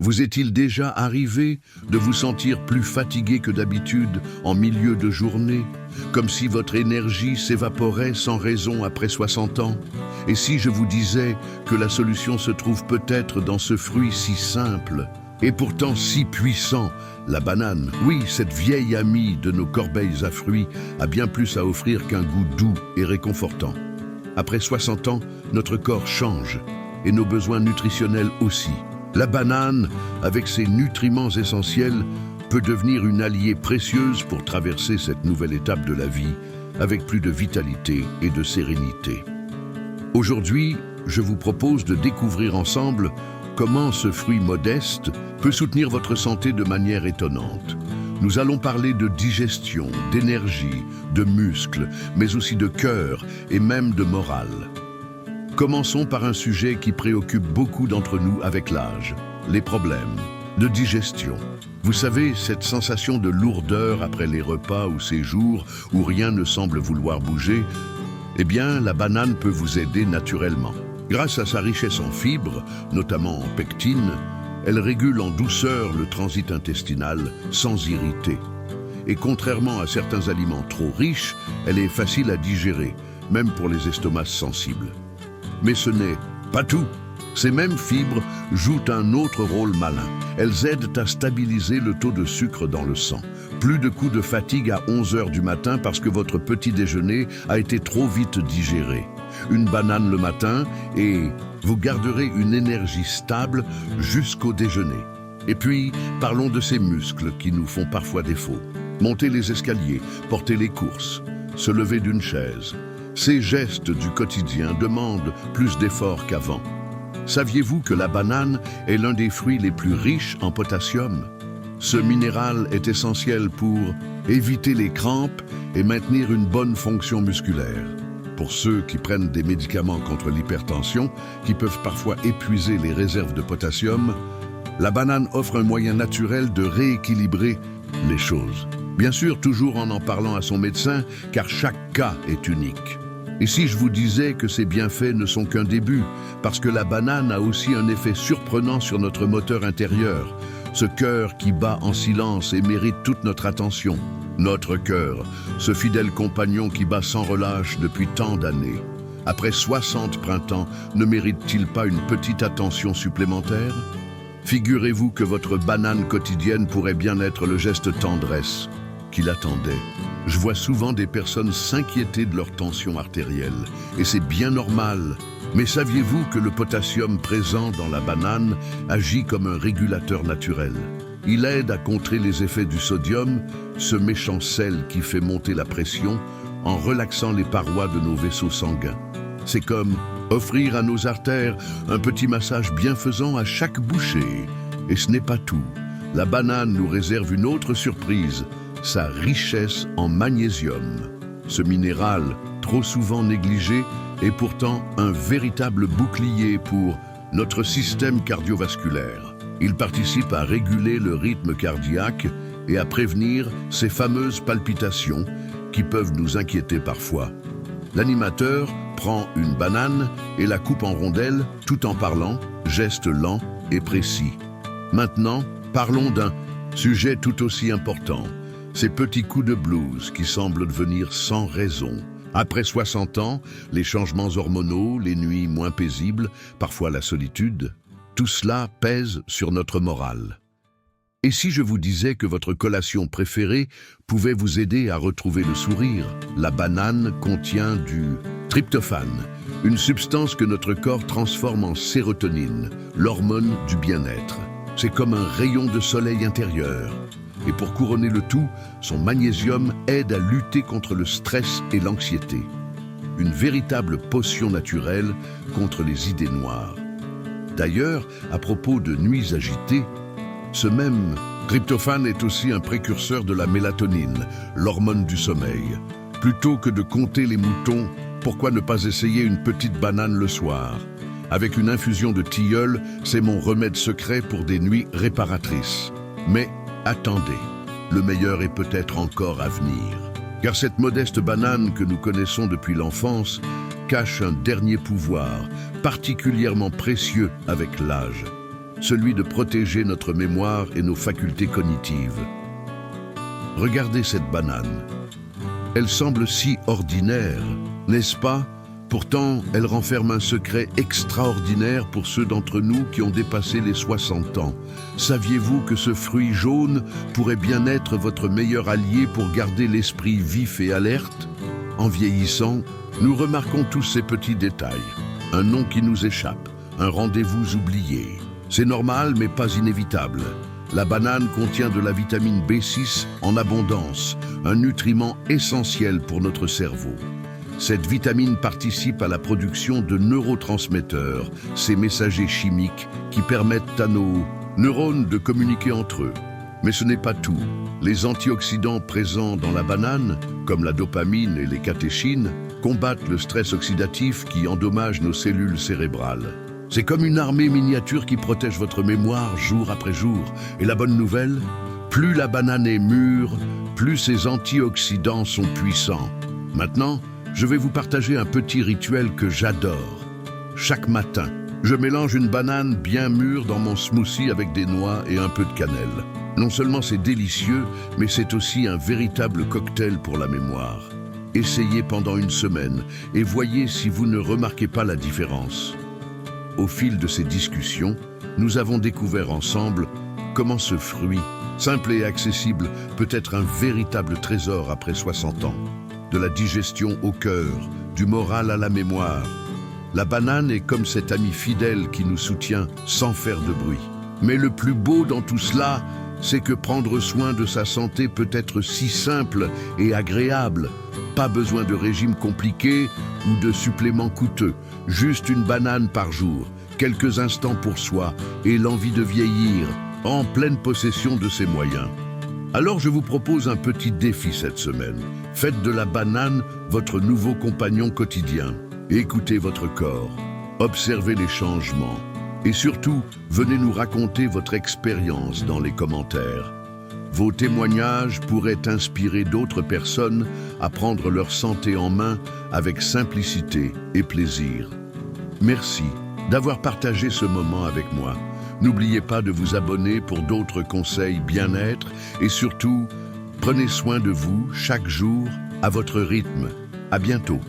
Vous est-il déjà arrivé de vous sentir plus fatigué que d'habitude en milieu de journée, comme si votre énergie s'évaporait sans raison après 60 ans? Et si je vous disais que la solution se trouve peut-être dans ce fruit si simple et pourtant si puissant, la banane? Oui, cette vieille amie de nos corbeilles à fruits a bien plus à offrir qu'un goût doux et réconfortant. Après 60 ans, notre corps change et nos besoins nutritionnels aussi. La banane, avec ses nutriments essentiels, peut devenir une alliée précieuse pour traverser cette nouvelle étape de la vie avec plus de vitalité et de sérénité. Aujourd'hui, je vous propose de découvrir ensemble comment ce fruit modeste peut soutenir votre santé de manière étonnante. Nous allons parler de digestion, d'énergie, de muscles, mais aussi de cœur et même de morale. Commençons par un sujet qui préoccupe beaucoup d'entre nous avec l'âge, les problèmes de digestion. Vous savez, cette sensation de lourdeur après les repas ou ces jours où rien ne semble vouloir bouger, eh bien, la banane peut vous aider naturellement. Grâce à sa richesse en fibres, notamment en pectine, elle régule en douceur le transit intestinal sans irriter. Et contrairement à certains aliments trop riches, elle est facile à digérer, même pour les estomacs sensibles. Mais ce n'est pas tout. Ces mêmes fibres jouent un autre rôle malin. Elles aident à stabiliser le taux de sucre dans le sang. Plus de coups de fatigue à 11 heures du matin parce que votre petit déjeuner a été trop vite digéré. Une banane le matin et vous garderez une énergie stable jusqu'au déjeuner. Et puis, parlons de ces muscles qui nous font parfois défaut. Monter les escaliers, porter les courses, se lever d'une chaise. Ces gestes du quotidien demandent plus d'efforts qu'avant. Saviez-vous que la banane est l'un des fruits les plus riches en potassium? Ce minéral est essentiel pour éviter les crampes et maintenir une bonne fonction musculaire. Pour ceux qui prennent des médicaments contre l'hypertension, qui peuvent parfois épuiser les réserves de potassium, la banane offre un moyen naturel de rééquilibrer les choses. Bien sûr, toujours en parlant à son médecin, car chaque cas est unique. Et si je vous disais que ces bienfaits ne sont qu'un début, parce que la banane a aussi un effet surprenant sur notre moteur intérieur, ce cœur qui bat en silence et mérite toute notre attention. Notre cœur, ce fidèle compagnon qui bat sans relâche depuis tant d'années. Après 60 printemps, ne mérite-t-il pas une petite attention supplémentaire? Figurez-vous que votre banane quotidienne pourrait bien être le geste tendresse qu'il attendait. Je vois souvent des personnes s'inquiéter de leur tension artérielle, et c'est bien normal. Mais saviez-vous que le potassium présent dans la banane agit comme un régulateur naturel? Il aide à contrer les effets du sodium, ce méchant sel qui fait monter la pression, en relaxant les parois de nos vaisseaux sanguins. C'est comme offrir à nos artères un petit massage bienfaisant à chaque bouchée. Et ce n'est pas tout. La banane nous réserve une autre surprise, sa richesse en magnésium. Ce minéral, trop souvent négligé, est pourtant un véritable bouclier pour notre système cardiovasculaire. Il participe à réguler le rythme cardiaque et à prévenir ces fameuses palpitations qui peuvent nous inquiéter parfois. L'animateur prend une banane et la coupe en rondelles tout en parlant, geste lent et précis. Maintenant, parlons d'un sujet tout aussi important. Ces petits coups de blues qui semblent venir sans raison. Après 60 ans, les changements hormonaux, les nuits moins paisibles, parfois la solitude, tout cela pèse sur notre morale. Et si je vous disais que votre collation préférée pouvait vous aider à retrouver le sourire? La banane contient du tryptophane, une substance que notre corps transforme en sérotonine, l'hormone du bien-être. C'est comme un rayon de soleil intérieur. Et pour couronner le tout, son magnésium aide à lutter contre le stress et l'anxiété. Une véritable potion naturelle contre les idées noires. D'ailleurs, à propos de nuits agitées, ce même tryptophane est aussi un précurseur de la mélatonine, l'hormone du sommeil. Plutôt que de compter les moutons, pourquoi ne pas essayer une petite banane le soir? Avec une infusion de tilleul, c'est mon remède secret pour des nuits réparatrices. Mais attendez, le meilleur est peut-être encore à venir. Car cette modeste banane que nous connaissons depuis l'enfance cache un dernier pouvoir, particulièrement précieux avec l'âge. celui de protéger notre mémoire et nos facultés cognitives. Regardez cette banane. Elle semble si ordinaire, n'est-ce pas? Pourtant, elle renferme un secret extraordinaire pour ceux d'entre nous qui ont dépassé les 60 ans. Saviez-vous que ce fruit jaune pourrait bien être votre meilleur allié pour garder l'esprit vif et alerte? En vieillissant, nous remarquons tous ces petits détails. Un nom qui nous échappe, un rendez-vous oublié. C'est normal mais pas inévitable. La banane contient de la vitamine B6 en abondance, un nutriment essentiel pour notre cerveau. Cette vitamine participe à la production de neurotransmetteurs, ces messagers chimiques qui permettent à nos neurones de communiquer entre eux. Mais ce n'est pas tout. Les antioxydants présents dans la banane, comme la dopamine et les catéchines, combattent le stress oxydatif qui endommage nos cellules cérébrales. C'est comme une armée miniature qui protège votre mémoire jour après jour. Et la bonne nouvelle, plus la banane est mûre, plus ses antioxydants sont puissants. Maintenant, je vais vous partager un petit rituel que j'adore. Chaque matin, je mélange une banane bien mûre dans mon smoothie avec des noix et un peu de cannelle. Non seulement c'est délicieux, mais c'est aussi un véritable cocktail pour la mémoire. Essayez pendant une semaine et voyez si vous ne remarquez pas la différence. Au fil de ces discussions, nous avons découvert ensemble comment ce fruit, simple et accessible, peut être un véritable trésor après 60 ans. De la digestion au cœur, du moral à la mémoire. La banane est comme cet ami fidèle qui nous soutient sans faire de bruit. Mais le plus beau dans tout cela, c'est que prendre soin de sa santé peut être si simple et agréable. Pas besoin de régime compliqué ou de suppléments coûteux. Juste une banane par jour, quelques instants pour soi et l'envie de vieillir, en pleine possession de ses moyens. Alors je vous propose un petit défi cette semaine. Faites de la banane votre nouveau compagnon quotidien. Écoutez votre corps, observez les changements et surtout, venez nous raconter votre expérience dans les commentaires. Vos témoignages pourraient inspirer d'autres personnes à prendre leur santé en main avec simplicité et plaisir. Merci d'avoir partagé ce moment avec moi. N'oubliez pas de vous abonner pour d'autres conseils bien-être et surtout, prenez soin de vous chaque jour à votre rythme. À bientôt.